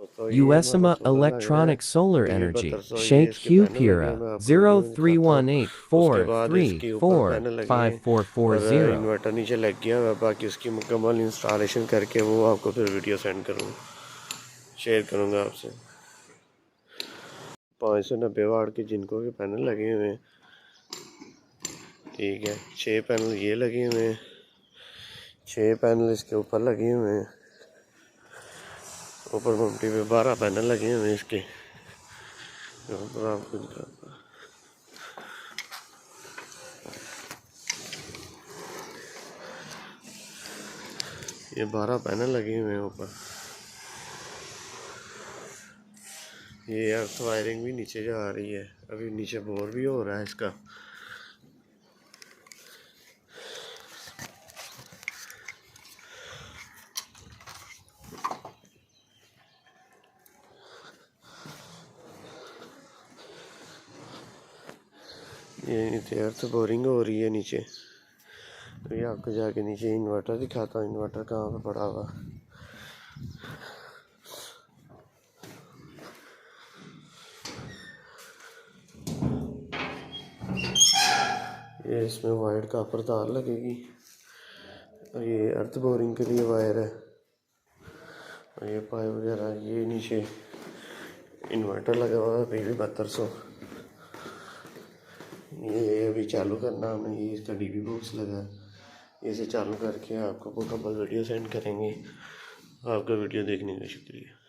तो ये हमारा Usama सोलर लग रहा है Electronic Solar DV Energy, 7200, ये इसके पैनल लगे हैं, sheikhupura मैं आपको वीडियो में दिखाता हूँ। उसके बाद इसके ऊपर पैनल लगे हैं और 03184345440. इन्वर्टर नीचे लग गया है। बाकी उसकी मुकम्मल इंस्टॉलेशन करके वो आपको फिर वीडियो सेंड करूँगा, शेयर करूँगा आपसे। 590 वाट के जिनको के पैनल लगे हुए हैं, ठीक है। 6 पैनल ये लगे हुए हैं, 6 पैनल इसके ऊपर लगे हुए हैं। ऊपर ममटी पे 12 पैनल लगे हुए हैं इसके ऊपर। आपको ये 12 पैनल लगे हुए हैं ऊपर। ये अर्थ वायरिंग भी नीचे जा रही है, अभी नीचे बोर भी हो रहा है इसका। ये नीचे अर्थ बोरिंग हो रही है नीचे। तो ये आपको जाके नीचे इन्वर्टर दिखाता हूँ, इन्वर्टर कहाँ पे पड़ा हुआ। ये इसमें वाइट कॉपर तार लगेगी और ये अर्थ बोरिंग के लिए वायर है और ये पाइप वगैरह। ये नीचे इन्वर्टर लगा हुआ है PV 7200। ये अभी चालू करना हमने, ये इसका DV बॉक्स लगा है। इसे चालू करके आपको मुकम्मल वीडियो सेंड करेंगे। आपका वीडियो देखने का शुक्रिया।